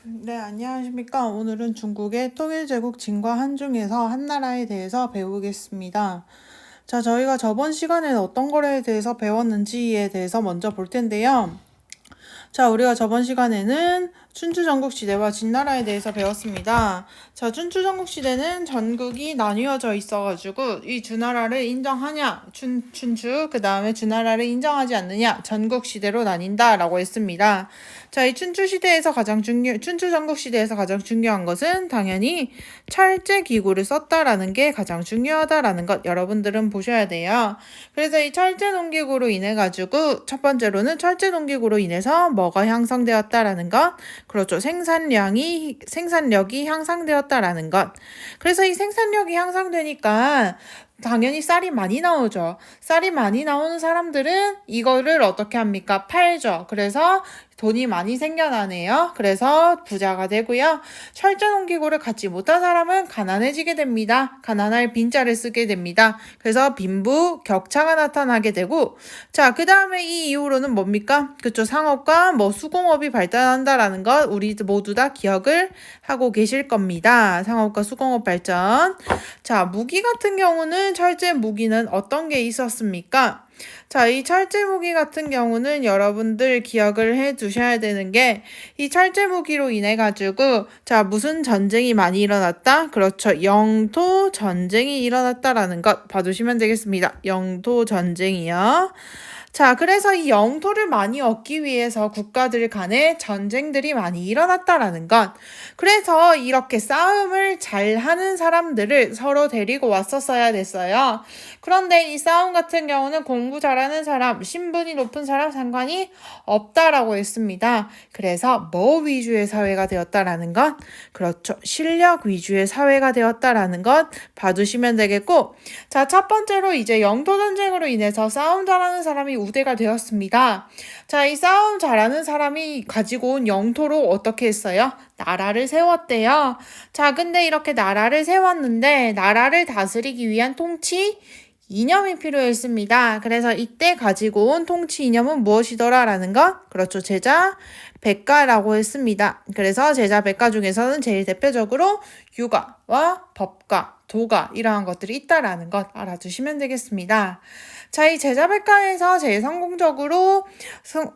네, 안녕하십니까. 오늘은 중국의 통일제국 진과 한중에서 한나라에 대해서 배우겠습니다. 자, 저희가 저번 시간에 어떤 거에 대해서 배웠는지에 대해서 먼저 볼 텐데요. 자, 우리가 저번 시간에는 춘추전국시대와 진나라에 대해서 배웠습니다. 자, 춘추전국시대는 전국이 나뉘어져 있어가지고 이 주나라를 인정하냐, 춘추, 그 다음에 주나라를 인정하지 않느냐, 전국시대로 나뉜다라고 했습니다. 자, 이 춘추전국시대에서 가장 중요한 것은 당연히 철제기구를 썼다라는 게 가장 중요하다라는 것 여러분들은 보셔야 돼요. 그래서 이 철제농기구로 인해 가지고 첫 번째로는 철제농기구로 인해서 뭐가 향상되었다라는 것, 그렇죠. 생산력이 향상되었다라는 것. 그래서 이 생산력이 향상되니까 당연히 쌀이 많이 나오죠. 쌀이 많이 나오는 사람들은 이거를 어떻게 합니까? 팔죠. 그래서 돈이 많이 생겨나네요. 그래서 부자가 되고요. 철제농기구를 갖지 못한 사람은 가난해지게 됩니다. 가난할 빈자를 쓰게 됩니다. 그래서 빈부 격차가 나타나게 되고, 자, 그 다음에 이 이후로는 뭡니까? 그쵸. 상업과 수공업이 발달한다라는 것 우리 모두 다 기억을 하고 계실 겁니다. 상업과 수공업 발전. 자, 무기 같은 경우는 철제 무기는 어떤 게 있었습니까? 자, 이 철제 무기 같은 경우는 여러분들 기억을 해 두셔야 되는 게, 이 철제 무기로 인해 가지고, 자, 무슨 전쟁이 많이 일어났다? 그렇죠. 영토 전쟁이 일어났다라는 것 봐두시면 되겠습니다. 영토 전쟁이요. 자, 그래서 이 영토를 많이 얻기 위해서 국가들 간에 전쟁들이 많이 일어났다라는 것. 그래서 이렇게 싸움을 잘 하는 사람들을 서로 데리고 왔었어야 됐어요. 그런데 이 싸움 같은 경우는 공부 잘하는 사람, 신분이 높은 사람 상관이 없다라고 했습니다. 그래서 뭐 위주의 사회가 되었다라는 것? 그렇죠. 실력 위주의 사회가 되었다라는 것 봐두시면 되겠고, 자, 첫 번째로 이제 영토 전쟁으로 인해서 싸움 잘하는 사람이 우대가 되었습니다. 자, 이 싸움 잘하는 사람이 가지고 온 영토로 어떻게 했어요? 나라를 세웠대요. 자, 근데 이렇게 나라를 세웠는데 나라를 다스리기 위한 통치 이념이 필요했습니다. 그래서 이때 가지고 온 통치 이념은 무엇이더라라는 것? 그렇죠. 제자 백가라고 했습니다. 그래서 제자 백가 중에서는 제일 대표적으로 유가와 법가, 도가 이러한 것들이 있다라는 것 알아두시면 되겠습니다. 자, 이 제자 백가에서 제일 성공적으로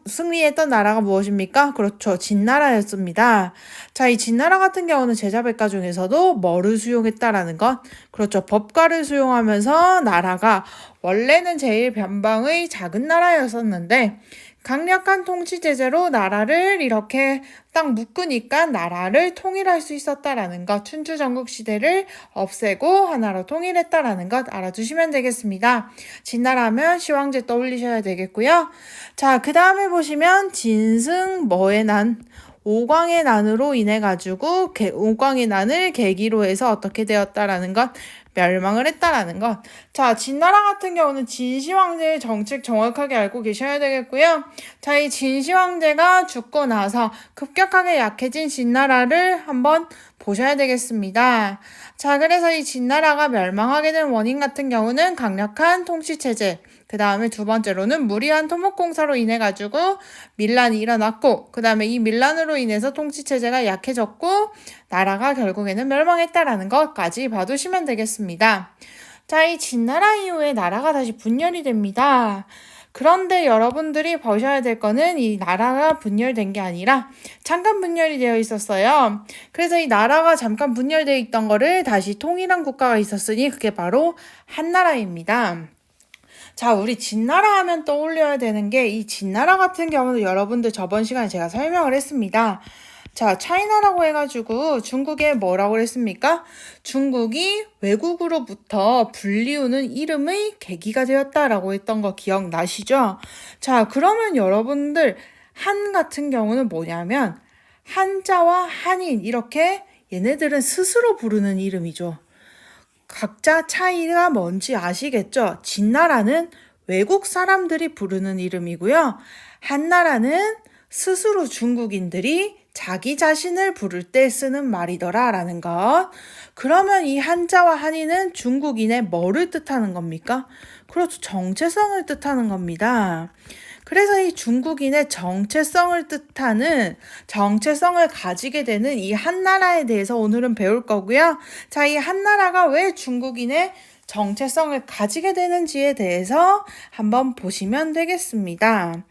승리했던 나라가 무엇입니까? 그렇죠. 진나라였습니다. 자, 이 진나라 같은 경우는 제자 백가 중에서도 뭐를 수용했다라는 것? 그렇죠. 법가를 수용하면서 나라가 원래는 제일 변방의 작은 나라였었는데 강력한 통치 제재로 나라를 이렇게 딱 묶으니까 나라를 통일할 수 있었다라는 것, 춘추 전국 시대를 없애고 하나로 통일했다라는 것 알아두시면 되겠습니다. 진나라면 시황제 떠올리셔야 되겠고요. 자, 그 다음에 보시면 진승 뭐의 난, 오광의 난으로 인해 가지고 오광의 난을 계기로 해서 어떻게 되었다라는 것, 멸망을 했다라는 것. 자, 진나라 같은 경우는 진시 황제의 정책 정확하게 알고 계셔야 되겠고요. 자, 이 진시 황제가 죽고 나서 급격하게 약해진 진나라를 한번 보셔야 되겠습니다. 자, 그래서 이 진나라가 멸망하게 된 원인 같은 경우는 강력한 통치체제, 그 다음에 두 번째로는 무리한 토목공사로 인해 가지고 밀란이 일어났고, 그 다음에 이 밀란으로 인해서 통치체제가 약해졌고 나라가 결국에는 멸망했다라는 것까지 봐두시면 되겠습니다. 자, 이 진나라 이후에 나라가 다시 분열이 됩니다. 그런데 여러분들이 보셔야 될 거는 이 나라가 분열된 게 아니라 잠깐 분열이 되어 있었어요. 그래서 이 나라가 잠깐 분열되어 있던 거를 다시 통일한 국가가 있었으니 그게 바로 한나라입니다. 자, 우리 진나라 하면 떠올려야 되는 게, 이 진나라 같은 경우는 여러분들 저번 시간에 제가 설명을 했습니다. 자, 차이나라고 해가지고 중국에 뭐라고 했습니까? 중국이 외국으로부터 불리우는 이름의 계기가 되었다라고 했던 거 기억나시죠? 자, 그러면 여러분들 한 같은 경우는 뭐냐면 한자와 한인 이렇게 얘네들은 스스로 부르는 이름이죠. 각자 차이가 뭔지 아시겠죠? 진나라는 외국 사람들이 부르는 이름이고요. 한나라는 스스로 중국인들이 자기 자신을 부를 때 쓰는 말이더라 라는 것. 그러면 이 한자와 한인은 중국인의 뭐를 뜻하는 겁니까? 그렇죠. 정체성을 뜻하는 겁니다. 그래서 이 중국인의 정체성을 뜻하는 정체성을 가지게 되는 이 한나라에 대해서 오늘은 배울 거고요. 자, 이 한나라가 왜 중국인의 정체성을 가지게 되는지에 대해서 한번 보시면 되겠습니다.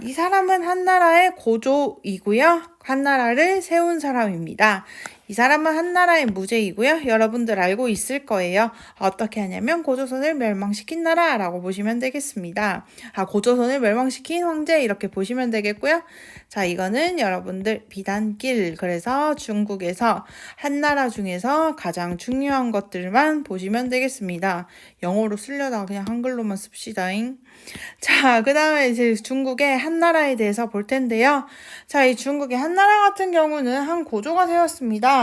이 사람은 한나라의 고조이고요. 한나라를 세운 사람입니다. 이 사람은 한나라의 무제이고요. 여러분들 알고 있을 거예요. 어떻게 하냐면 고조선을 멸망시킨 나라라고 보시면 되겠습니다. 고조선을 멸망시킨 황제 이렇게 보시면 되겠고요. 자, 이거는 여러분들 비단길. 그래서 중국에서 한나라 중에서 가장 중요한 것들만 보시면 되겠습니다. 영어로 쓰려다가 그냥 한글로만 씁시다잉. 자, 그 다음에 이제 중국의 한나라에 대해서 볼 텐데요. 자, 이 중국의 한나라 같은 경우는 한 고조가 세웠습니다.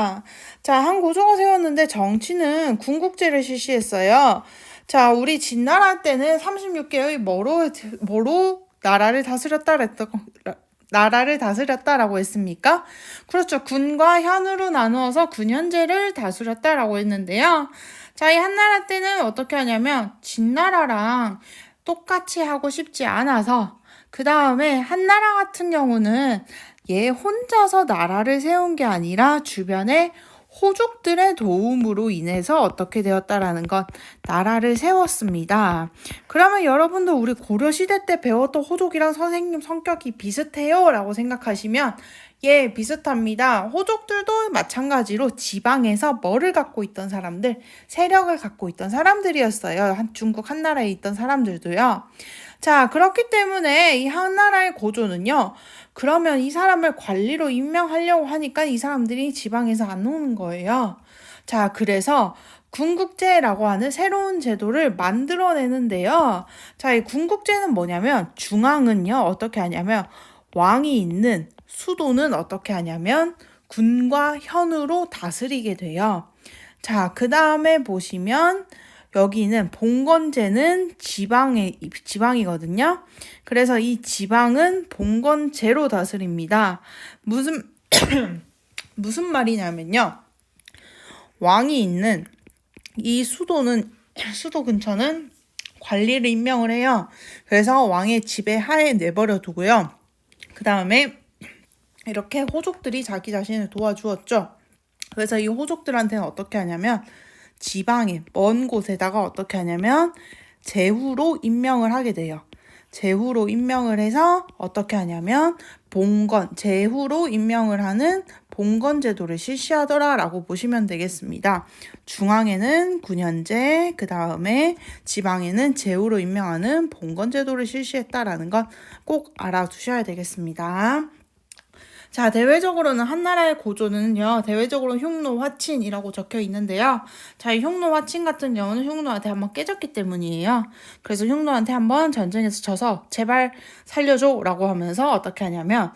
자, 한 고조가 세웠는데 정치는 군국제를 실시했어요. 자, 우리 진나라 때는 36개의 뭐로 나라를 다스렸다라고 했습니까? 그렇죠. 군과 현으로 나누어서 군현제를 다스렸다라고 했는데요. 자, 이 한나라 때는 어떻게 하냐면 진나라랑 똑같이 하고 싶지 않아서 그 다음에 한나라 같은 경우는 얘 혼자서 나라를 세운 게 아니라 주변에 호족들의 도움으로 인해서 어떻게 되었다라는 것, 나라를 세웠습니다. 그러면 여러분도 우리 고려시대 때 배웠던 호족이랑 선생님 성격이 비슷해요? 라고 생각하시면 예, 비슷합니다. 호족들도 마찬가지로 지방에서 뭐를 갖고 있던 사람들, 세력을 갖고 있던 사람들이었어요. 중국 한나라에 있던 사람들도요. 자, 그렇기 때문에 이 한나라의 고조는요. 그러면 이 사람을 관리로 임명하려고 하니까 이 사람들이 지방에서 안 오는 거예요. 자, 그래서 군국제라고 하는 새로운 제도를 만들어내는데요. 자, 이 군국제는 뭐냐면 중앙은요. 어떻게 하냐면 왕이 있는 수도는 어떻게 하냐면 군과 현으로 다스리게 돼요. 자, 그 다음에 보시면 여기는 봉건제는 지방이거든요. 그래서 이 지방은 봉건제로 다스립니다. 무슨 말이냐면요. 왕이 있는 이 수도 근처는 관리를 임명을 해요. 그래서 왕의 지배 하에 내버려 두고요. 그 다음에 이렇게 호족들이 자기 자신을 도와주었죠. 그래서 이 호족들한테는 어떻게 하냐면 지방에 먼 곳에다가 어떻게 하냐면 제후로 임명을 하게 돼요. 제후로 임명을 해서 어떻게 하냐면 제후로 임명을 하는 봉건 제도를 실시하더라라고 보시면 되겠습니다. 중앙에는 군현제, 그 다음에 지방에는 제후로 임명하는 봉건 제도를 실시했다라는 것 꼭 알아두셔야 되겠습니다. 자, 대외적으로는 한나라의 고조는요, 대외적으로 흉노 화친이라고 적혀 있는데요. 자, 이 흉노 화친 같은 경우는 흉노한테 한번 깨졌기 때문이에요. 그래서 흉노한테 한번 전쟁에서 져서 제발 살려줘 라고 하면서 어떻게 하냐면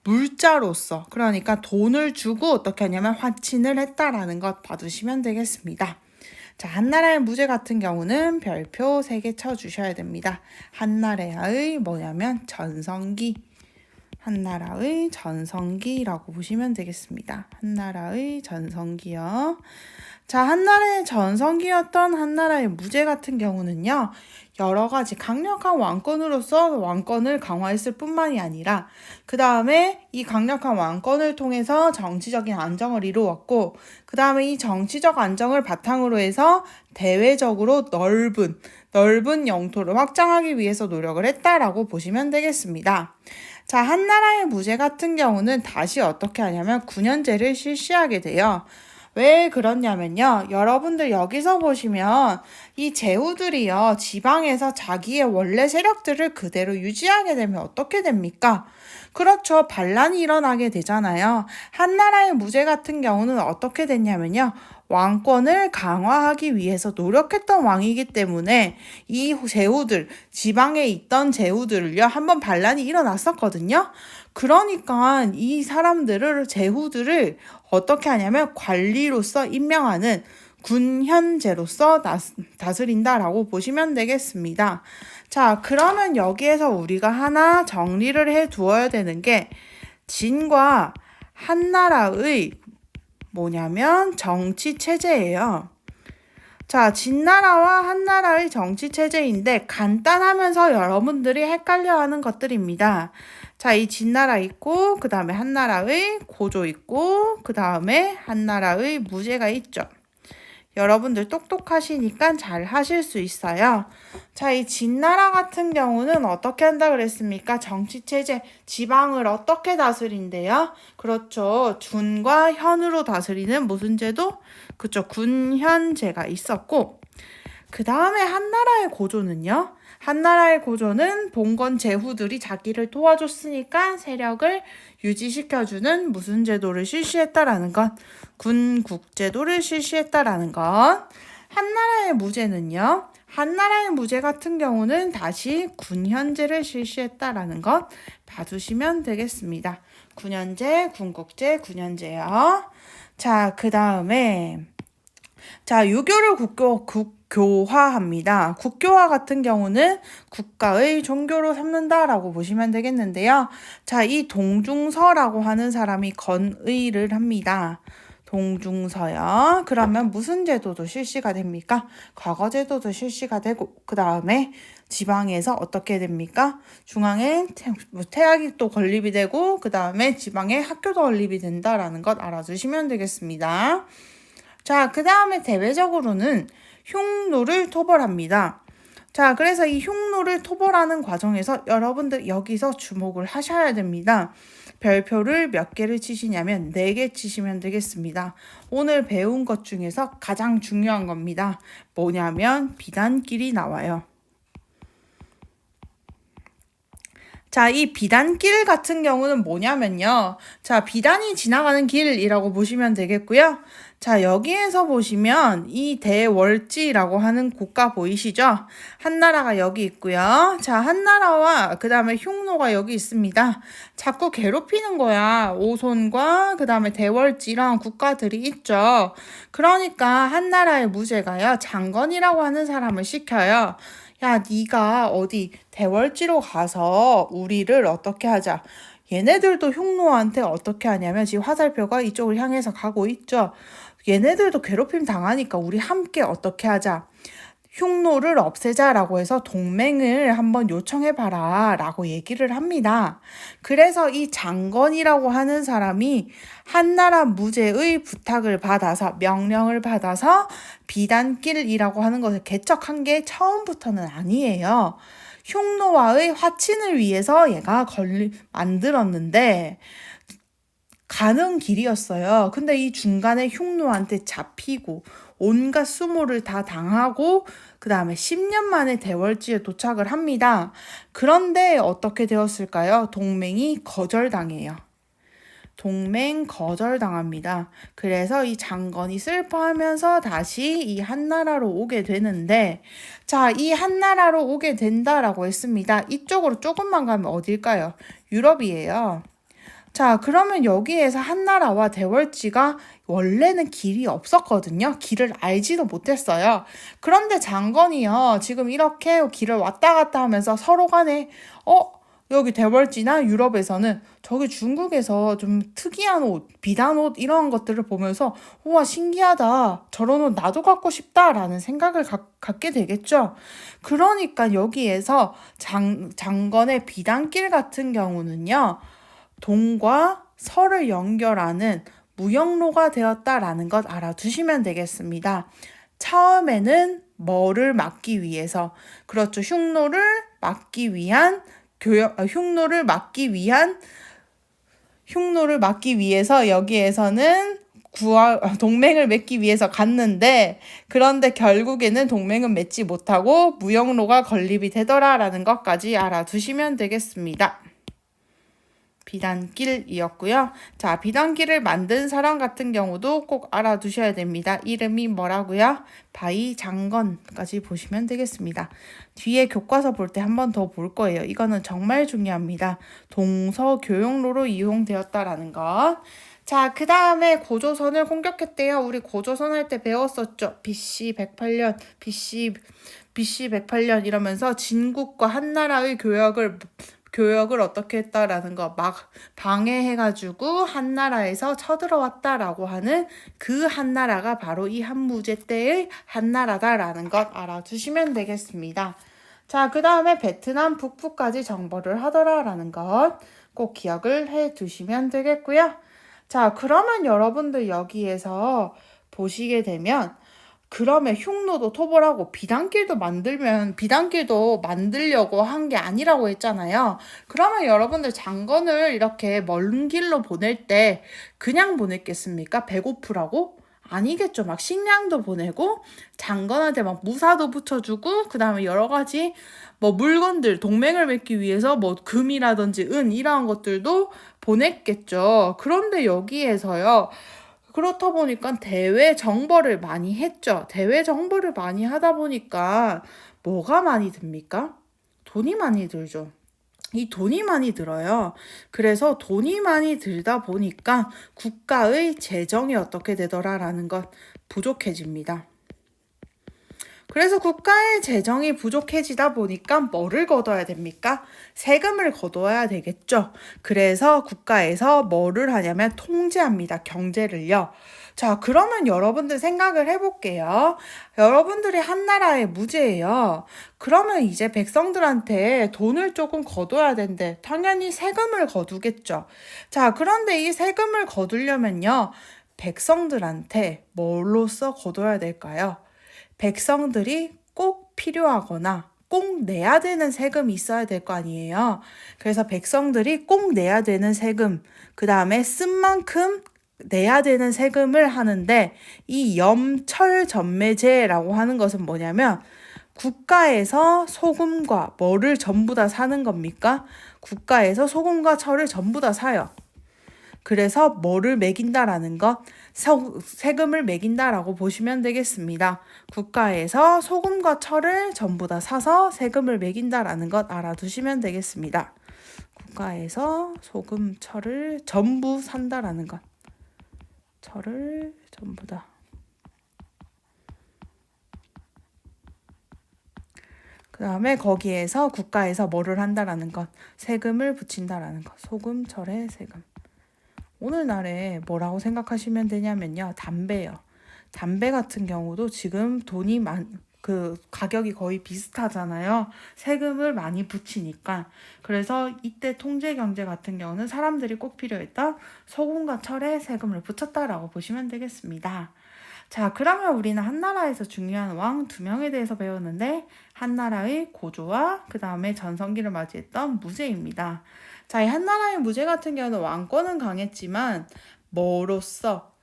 물자로서, 그러니까 돈을 주고 어떻게 하냐면 화친을 했다라는 것 봐두시면 되겠습니다. 자, 한나라의 무제 같은 경우는 별표 3개 쳐주셔야 됩니다. 한나라의 뭐냐면 전성기. 한나라의 전성기라고 보시면 되겠습니다. 한나라의 전성기요. 자, 한나라의 전성기였던 한나라의 무제 같은 경우는요. 여러 가지 강력한 왕권으로서 왕권을 강화했을 뿐만이 아니라 그 다음에 이 강력한 왕권을 통해서 정치적인 안정을 이루었고 그 다음에 이 정치적 안정을 바탕으로 해서 대외적으로 넓은 영토를 확장하기 위해서 노력을 했다라고 보시면 되겠습니다. 자, 한나라의 무제 같은 경우는 다시 어떻게 하냐면 군현제를 실시하게 돼요. 왜 그러냐면요. 여러분들 여기서 보시면 이 제후들이요. 지방에서 자기의 원래 세력들을 그대로 유지하게 되면 어떻게 됩니까? 그렇죠. 반란이 일어나게 되잖아요. 한나라의 무제 같은 경우는 어떻게 됐냐면요. 왕권을 강화하기 위해서 노력했던 왕이기 때문에 이 제후들, 지방에 있던 제후들을요, 한번 반란이 일어났었거든요. 그러니까 이 제후들을 어떻게 하냐면 관리로서 임명하는 군현제로서 다스린다라고 보시면 되겠습니다. 자, 그러면 여기에서 우리가 하나 정리를 해 두어야 되는 게 진과 한나라의 뭐냐면 정치 체제예요. 자, 진나라와 한나라의 정치 체제인데 간단하면서 여러분들이 헷갈려하는 것들입니다. 자, 이 진나라 있고 그 다음에 한나라의 고조 있고 그 다음에 한나라의 무제가 있죠. 여러분들 똑똑하시니까 잘 하실 수 있어요. 자, 이 진나라 같은 경우는 어떻게 한다 그랬습니까? 정치체제, 지방을 어떻게 다스린대요? 그렇죠. 준과 현으로 다스리는 무슨 제도? 그쵸. 군현제가 있었고, 그 다음에 한나라의 고조는요? 한나라의 고조는 봉건 제후들이 자기를 도와줬으니까 세력을 유지시켜주는 무슨 제도를 실시했다라는 것, 군국제도를 실시했다라는 것. 한나라의 무제는요? 한나라의 무제 같은 경우는 다시 군현제를 실시했다라는 것 봐두시면 되겠습니다. 군현제, 군국제, 군현제요. 자, 그 다음에 유교를 국교화합니다. 국교화 같은 경우는 국가의 종교로 삼는다라고 보시면 되겠는데요. 자, 이 동중서라고 하는 사람이 건의를 합니다. 동중서요. 그러면 무슨 제도도 실시가 됩니까? 과거 제도도 실시가 되고 그 다음에 지방에서 어떻게 됩니까? 중앙에 태학이 또 건립이 되고 그 다음에 지방에 학교도 건립이 된다라는 것 알아두시면 되겠습니다. 자, 그 다음에 대외적으로는 흉노를 토벌합니다. 자, 그래서 이 흉노를 토벌하는 과정에서 여러분들 여기서 주목을 하셔야 됩니다. 별표를 몇 개를 치시냐면 4개 치시면 되겠습니다. 오늘 배운 것 중에서 가장 중요한 겁니다. 뭐냐면 비단길이 나와요. 자, 이 비단길 같은 경우는 뭐냐면요. 자, 비단이 지나가는 길이라고 보시면 되겠고요. 자, 여기에서 보시면 이 대월지라고 하는 국가 보이시죠? 한나라가 여기 있고요. 자, 한나라와 그 다음에 흉노가 여기 있습니다. 자꾸 괴롭히는 거야. 오손과 그 다음에 대월지랑 국가들이 있죠. 그러니까 한나라의 무제가요. 장건이라고 하는 사람을 시켜요. 야, 네가 어디 대월지로 가서 우리를 어떻게 하자. 얘네들도 흉노한테 어떻게 하냐면 지금 화살표가 이쪽을 향해서 가고 있죠. 얘네들도 괴롭힘 당하니까 우리 함께 어떻게 하자. 흉노를 없애자라고 해서 동맹을 한번 요청해봐라 라고 얘기를 합니다. 그래서 이 장건이라고 하는 사람이 한나라 무제의 부탁을 받아서 명령을 받아서 비단길이라고 하는 것을 개척한 게 처음부터는 아니에요. 흉노와의 화친을 위해서 얘가 만들었는데 가는 길이었어요. 근데 이 중간에 흉노한테 잡히고 온갖 수모를 다 당하고 그 다음에 10년 만에 대월지에 도착을 합니다. 그런데 어떻게 되었을까요? 동맹이 거절당해요. 동맹 거절당합니다. 그래서 이 장건이 슬퍼하면서 다시 이 한나라로 오게 되는데 자, 이 한나라로 오게 된다라고 했습니다. 이쪽으로 조금만 가면 어딜까요? 유럽이에요. 자, 그러면 여기에서 한나라와 대월지가 원래는 길이 없었거든요. 길을 알지도 못했어요. 그런데 장건이요. 지금 이렇게 길을 왔다 갔다 하면서 서로 간에 여기 대월지나 유럽에서는 저기 중국에서 좀 특이한 옷, 비단 옷 이런 것들을 보면서 우와 신기하다. 저런 옷 나도 갖고 싶다라는 생각을 갖게 되겠죠. 그러니까 여기에서 장건의 비단길 같은 경우는요. 동과 서를 연결하는 무역로가 되었다라는 것 알아두시면 되겠습니다. 처음에는 뭐를 막기 위해서 그렇죠. 흉노를 막기 위한 흉노를 막기 위해서 여기에서는 동맹을 맺기 위해서 갔는데 그런데 결국에는 동맹은 맺지 못하고 무역로가 건립이 되더라라는 것까지 알아두시면 되겠습니다. 비단길이었고요. 자, 비단길을 만든 사람 같은 경우도 꼭 알아두셔야 됩니다. 이름이 뭐라고요? 바이장건까지 보시면 되겠습니다. 뒤에 교과서 볼 때 한 번 더 볼 거예요. 이거는 정말 중요합니다. 동서교역로로 이용되었다라는 것. 자, 그 다음에 고조선을 공격했대요. 우리 고조선 할 때 배웠었죠. BC 108년, BC 108년 이러면서 진국과 한나라의 교역을 교역을 어떻게 했다라는 거 막 방해해가지고 한나라에서 쳐들어왔다라고 하는 그 한나라가 바로 이 한무제 때의 한나라다라는 것 알아두시면 되겠습니다. 자, 그 다음에 베트남 북부까지 정벌을 하더라라는 것 꼭 기억을 해 두시면 되겠고요. 자, 그러면 여러분들 여기에서 보시게 되면 그러면 흉노도 토벌하고 비단길도 만들려고 한 게 아니라고 했잖아요. 그러면 여러분들 장건을 이렇게 먼 길로 보낼 때 그냥 보냈겠습니까? 배고프라고? 아니겠죠. 막 식량도 보내고 장건한테 막 무사도 붙여주고 그 다음에 여러 가지 뭐 물건들 동맹을 맺기 위해서 뭐 금이라든지 은 이러한 것들도 보냈겠죠. 그런데 여기에서요. 그렇다 보니까 대외 정벌을 많이 했죠. 대외 정벌을 많이 하다 보니까 뭐가 많이 듭니까? 돈이 많이 들죠. 이 돈이 많이 들어요. 그래서 돈이 많이 들다 보니까 국가의 재정이 어떻게 되더라라는 것 부족해집니다. 그래서 국가의 재정이 부족해지다 보니까 뭐를 거둬야 됩니까? 세금을 거둬야 되겠죠. 그래서 국가에서 뭐를 하냐면 통제합니다. 경제를요. 자, 그러면 여러분들 생각을 해볼게요. 여러분들이 한나라의 무제예요. 그러면 이제 백성들한테 돈을 조금 거둬야 된대. 당연히 세금을 거두겠죠. 자, 그런데 이 세금을 거두려면요. 백성들한테 뭘로써 거둬야 될까요? 백성들이 꼭 필요하거나 꼭 내야 되는 세금이 있어야 될 거 아니에요. 그래서 백성들이 꼭 내야 되는 세금, 그 다음에 쓴 만큼 내야 되는 세금을 하는데 이 염철전매제라고 하는 것은 뭐냐면 국가에서 소금과 뭐를 전부 다 사는 겁니까? 국가에서 소금과 철을 전부 다 사요. 그래서 뭐를 매긴다라는 것, 세금을 매긴다라고 보시면 되겠습니다. 국가에서 소금과 철을 전부 다 사서 세금을 매긴다라는 것 알아두시면 되겠습니다. 국가에서 소금, 철을 전부 산다라는 것. 철을 전부 다. 그 다음에 거기에서 국가에서 뭐를 한다라는 것. 세금을 붙인다라는 것. 소금, 철의 세금. 오늘날에 뭐라고 생각하시면 되냐면요. 담배요. 담배 같은 경우도 지금 가격이 거의 비슷하잖아요. 세금을 많이 붙이니까. 그래서 이때 통제경제 같은 경우는 사람들이 꼭 필요했던 소금과 철에 세금을 붙였다라고 보시면 되겠습니다. 자, 그러면 우리는 한나라에서 중요한 왕 2명에 대해서 배웠는데 한나라의 고조와 그 다음에 전성기를 맞이했던 무제입니다. 자, 이 한나라의 무제 같은 경우는 왕권은 강했지만 뭐로써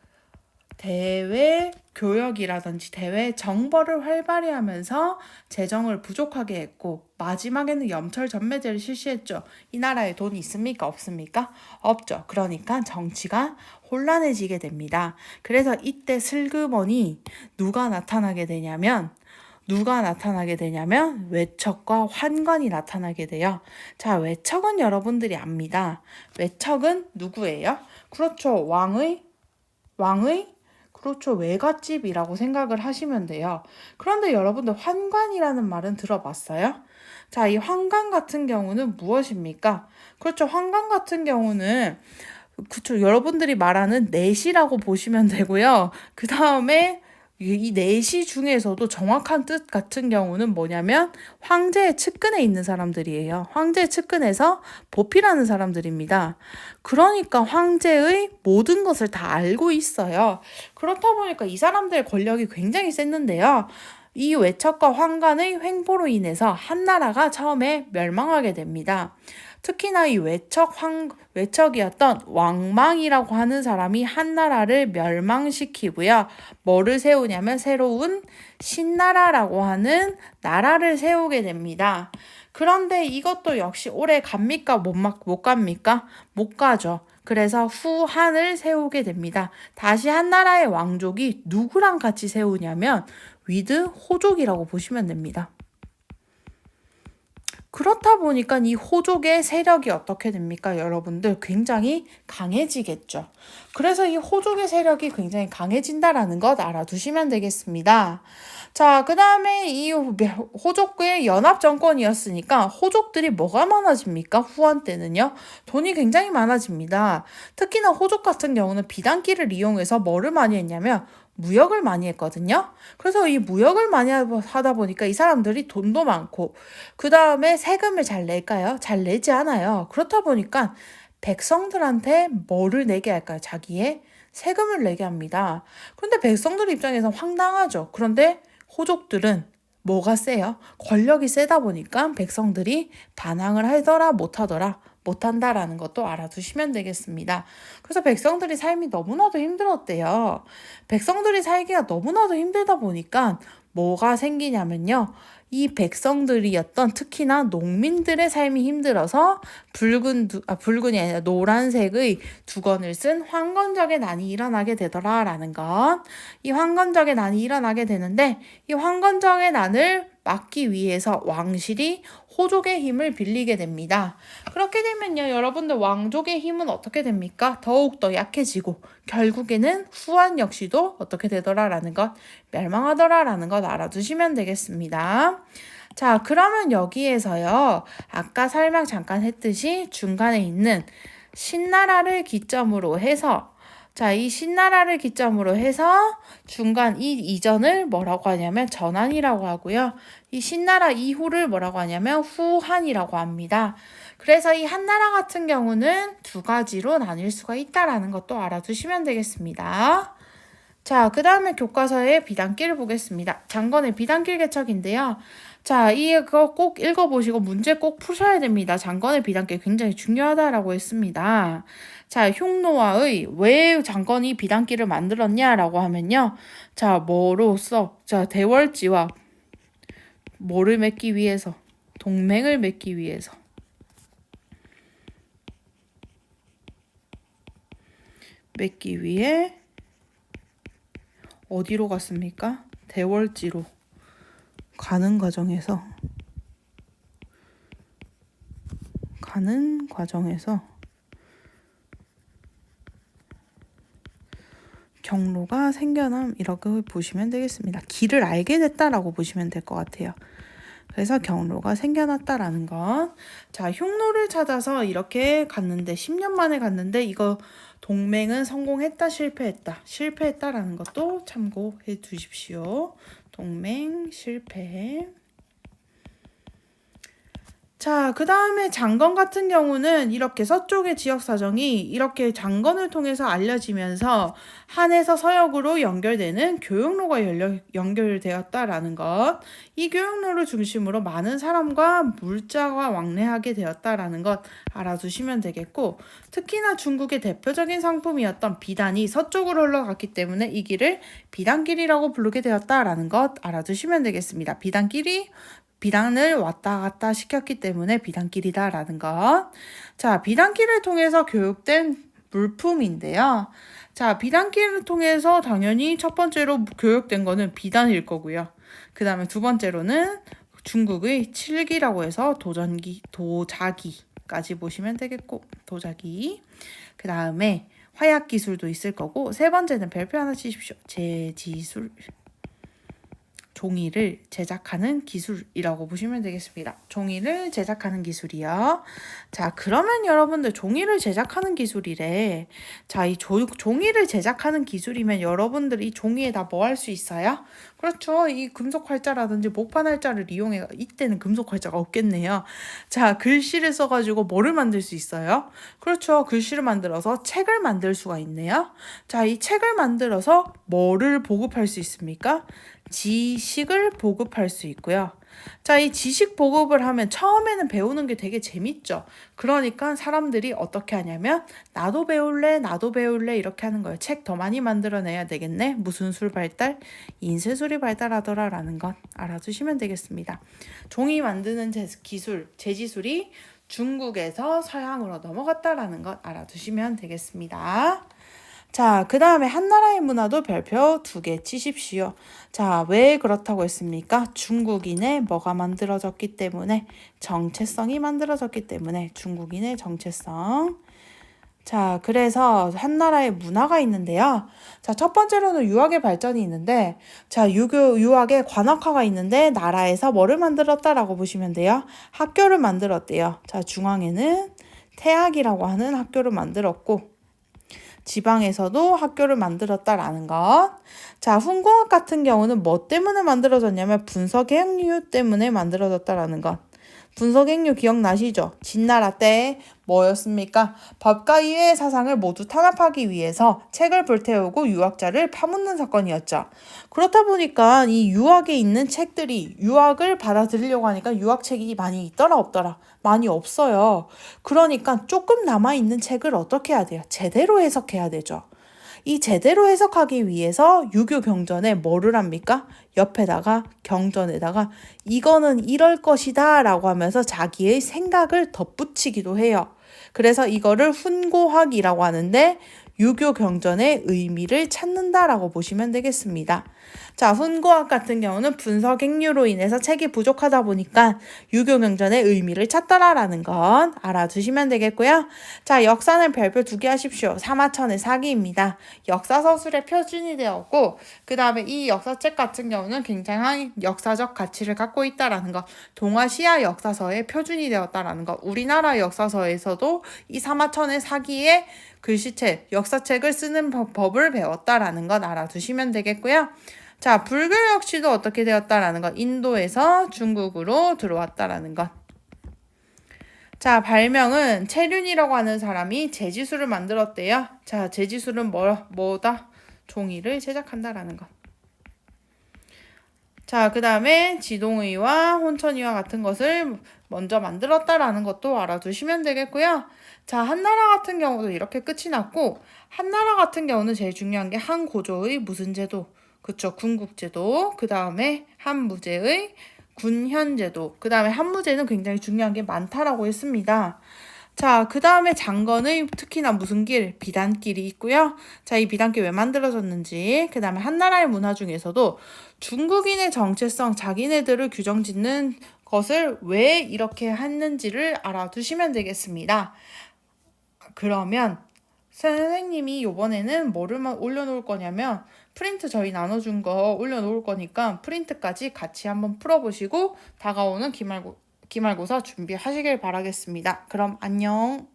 대외 교역이라든지 대외 정벌을 활발히 하면서 재정을 부족하게 했고 마지막에는 염철전매제를 실시했죠. 이 나라에 돈이 있습니까? 없습니까? 없죠. 그러니까 정치가 혼란해지게 됩니다. 그래서 이때 슬그머니 누가 나타나게 되냐면 외척과 환관이 나타나게 돼요. 자, 외척은 여러분들이 압니다. 외척은 누구예요? 그렇죠. 그렇죠. 외갓집이라고 생각을 하시면 돼요. 그런데 여러분들 환관이라는 말은 들어봤어요? 자, 이 환관 같은 경우는 무엇입니까? 그렇죠. 환관 같은 경우는 그렇죠. 여러분들이 말하는 내시라고 보시면 되고요. 그 다음에 이 내시 중에서도 정확한 뜻 같은 경우는 뭐냐면 황제의 측근에 있는 사람들이에요. 황제의 측근에서 보필하는 사람들입니다. 그러니까 황제의 모든 것을 다 알고 있어요. 그렇다 보니까 이 사람들의 권력이 굉장히 셌는데요. 이 외척과 환관의 횡포로 인해서 한나라가 처음에 멸망하게 됩니다. 특히나 이 외척이었던 왕망이라고 하는 사람이 한나라를 멸망시키고요. 뭐를 세우냐면 새로운 신나라라고 하는 나라를 세우게 됩니다. 그런데 이것도 역시 오래 갑니까? 못 갑니까? 못 가죠. 그래서 후한을 세우게 됩니다. 다시 한나라의 왕족이 누구랑 같이 세우냐면 위드 호족이라고 보시면 됩니다. 그렇다 보니까 이 호족의 세력이 어떻게 됩니까? 여러분들 굉장히 강해지겠죠. 그래서 이 호족의 세력이 굉장히 강해진다라는 것 알아두시면 되겠습니다. 자, 그 다음에 이 호족의 연합 정권이었으니까 호족들이 뭐가 많아집니까? 후원 때는요. 돈이 굉장히 많아집니다. 특히나 호족 같은 경우는 비단기를 이용해서 뭐를 많이 했냐면 무역을 많이 했거든요. 그래서 이 무역을 많이 하다 보니까 이 사람들이 돈도 많고 그 다음에 세금을 잘 낼까요? 잘 내지 않아요. 그렇다 보니까 백성들한테 뭐를 내게 할까요? 자기의 세금을 내게 합니다. 그런데 백성들 입장에서 황당하죠. 그런데 호족들은 뭐가 세요? 권력이 세다 보니까 백성들이 반항을 하더라 못하더라 못한다라는 것도 알아두시면 되겠습니다. 그래서 백성들이 삶이 너무나도 힘들었대요. 백성들이 살기가 너무나도 힘들다 보니까 뭐가 생기냐면요. 이 백성들이었던 특히나 농민들의 삶이 힘들어서 붉은이 아니라 노란색의 두건을 쓴 황건적의 난이 일어나게 되더라라는 것. 이 황건적의 난이 일어나게 되는데 이 황건적의 난을 막기 위해서 왕실이 호족의 힘을 빌리게 됩니다. 그렇게 되면요, 여러분들 왕족의 힘은 어떻게 됩니까? 더욱더 약해지고 결국에는 후한 역시도 어떻게 되더라라는 것, 멸망하더라라는 것 알아두시면 되겠습니다. 자, 그러면 여기에서요, 아까 설명 잠깐 했듯이 중간에 있는 신나라를 기점으로 해서 자, 이 신나라를 기점으로 해서 중간 이 이전을 뭐라고 하냐면 전한이라고 하고요. 이 신나라 이후를 뭐라고 하냐면 후한이라고 합니다. 그래서 이 한나라 같은 경우는 두 가지로 나뉠 수가 있다라는 것도 알아두시면 되겠습니다. 자, 그 다음에 교과서의 비단길을 보겠습니다. 장건의 비단길 개척인데요. 자, 이거 꼭 읽어보시고 문제 꼭 푸셔야 됩니다. 장건의 비단길 굉장히 중요하다라고 했습니다. 자, 흉노와의 왜 장건이 비단길을 만들었냐라고 하면요. 자, 뭐로써? 자, 대월지와 뭐를 맺기 위해서? 동맹을 맺기 위해서. 맺기 위해 어디로 갔습니까? 대월지로 가는 과정에서 경로가 생겨남 이렇게 보시면 되겠습니다. 길을 알게 됐다라고 보시면 될 것 같아요. 그래서 경로가 생겨났다라는 것. 자, 흉노를 찾아서 이렇게 갔는데 10년 만에 갔는데 이거 동맹은 성공했다 실패했다. 실패했다라는 것도 참고해 두십시오. 동맹 실패. 자, 그 다음에 장건 같은 경우는 이렇게 서쪽의 지역 사정이 이렇게 장건을 통해서 알려지면서 한에서 서역으로 연결되는 교역로가 연결되었다라는 것. 이 교역로를 중심으로 많은 사람과 물자가 왕래하게 되었다라는 것 알아두시면 되겠고, 특히나 중국의 대표적인 상품이었던 비단이 서쪽으로 흘러갔기 때문에 이 길을 비단길이라고 부르게 되었다라는 것 알아두시면 되겠습니다. 비단을 왔다 갔다 시켰기 때문에 비단길이다라는 것. 자, 비단길을 통해서 교육된 물품인데요. 자, 비단길을 통해서 당연히 첫 번째로 교육된 거는 비단일 거고요. 그 다음에 두 번째로는 중국의 칠기라고 해서 도자기까지 보시면 되겠고, 도자기. 그 다음에 화약 기술도 있을 거고, 세 번째는 별표 하나 치십시오. 제지술. 종이를 제작하는 기술이라고 보시면 되겠습니다. 종이를 제작하는 기술이요. 자, 그러면 여러분들 종이를 제작하는 기술이래. 자, 이 종이를 제작하는 기술이면 여러분들 이 종이에다 뭐 할 수 있어요? 그렇죠. 이 금속 활자라든지 목판 활자를 이용해 이때는 금속 활자가 없겠네요. 자, 글씨를 써가지고 뭐를 만들 수 있어요? 그렇죠. 글씨를 만들어서 책을 만들 수가 있네요. 자, 이 책을 만들어서 뭐를 보급할 수 있습니까? 지식을 보급할 수 있고요. 자, 이 지식 보급을 하면 처음에는 배우는 게 되게 재밌죠. 그러니까 사람들이 어떻게 하냐면 나도 배울래 이렇게 하는 거예요. 책 더 많이 만들어내야 되겠네. 무슨 술 발달? 인쇄술이 발달하더라 라는 것 알아두시면 되겠습니다. 종이 만드는 기술, 제지술이 중국에서 서양으로 넘어갔다라는 것 알아두시면 되겠습니다. 자, 그 다음에 한나라의 문화도 별표 2개 치십시오. 자, 왜 그렇다고 했습니까? 중국인의 뭐가 만들어졌기 때문에, 정체성이 만들어졌기 때문에, 중국인의 정체성. 자, 그래서 한나라의 문화가 있는데요. 자, 첫 번째로는 유학의 발전이 있는데, 자, 유학의 관학화가 있는데, 나라에서 뭐를 만들었다라고 보시면 돼요. 학교를 만들었대요. 자, 중앙에는 태학이라고 하는 학교를 만들었고, 지방에서도 학교를 만들었다라는 것. 자, 훈공학 같은 경우는 뭐 때문에 만들어졌냐면 분서계획류 때문에 만들어졌다라는 것. 분서계획류 기억나시죠? 진나라 때 뭐였습니까? 법과 이해의 사상을 모두 탄압하기 위해서 책을 불태우고 유학자를 파묻는 사건이었죠. 그렇다 보니까 이 유학에 있는 책들이 유학을 받아들이려고 하니까 유학책이 많이 있더라 없더라? 많이 없어요. 그러니까 조금 남아있는 책을 어떻게 해야 돼요? 제대로 해석해야 되죠. 이 제대로 해석하기 위해서 유교 경전에 뭐를 합니까? 옆에다가 경전에다가 이거는 이럴 것이다 라고 하면서 자기의 생각을 덧붙이기도 해요. 그래서 이거를 훈고학이라고 하는데 유교 경전의 의미를 찾는다라고 보시면 되겠습니다. 자, 훈고학 같은 경우는 분서객류로 인해서 책이 부족하다 보니까 유교 경전의 의미를 찾더라라는 건 알아두시면 되겠고요. 자, 역사는 별표 2개 하십시오. 사마천의 사기입니다. 역사서술의 표준이 되었고, 그 다음에 이 역사책 같은 경우는 굉장한 역사적 가치를 갖고 있다라는 것, 동아시아 역사서의 표준이 되었다라는 것, 우리나라 역사서에서도 이 사마천의 사기의 글씨책, 역사책을 쓰는 법을 배웠다라는 것 알아두시면 되겠고요. 자, 불교 역시도 어떻게 되었다라는 것, 인도에서 중국으로 들어왔다라는 것. 자, 발명은 채륜이라고 하는 사람이 제지술을 만들었대요. 자, 제지술은 뭐다? 종이를 제작한다라는 것. 자, 그 다음에 지동의와 혼천의와 같은 것을 먼저 만들었다라는 것도 알아두시면 되겠고요. 자, 한나라 같은 경우도 이렇게 끝이 났고, 한나라 같은 경우는 제일 중요한 게 한고조의 무슨 제도? 그쵸, 군국제도. 그 다음에 한무제의 군현제도. 그 다음에 한무제는 굉장히 중요한 게 많다라고 했습니다. 자, 그 다음에 장건의 특히나 무슨 길? 비단길이 있고요. 자, 이 비단길 왜 만들어졌는지, 그 다음에 한나라의 문화 중에서도 중국인의 정체성, 자기네들을 규정짓는 것을 왜 이렇게 했는지를 알아두시면 되겠습니다. 그러면 선생님이 이번에는 뭐를 올려놓을 거냐면 프린트 저희 나눠준 거 올려놓을 거니까 프린트까지 같이 한번 풀어보시고 다가오는 기말고사 준비하시길 바라겠습니다. 그럼 안녕.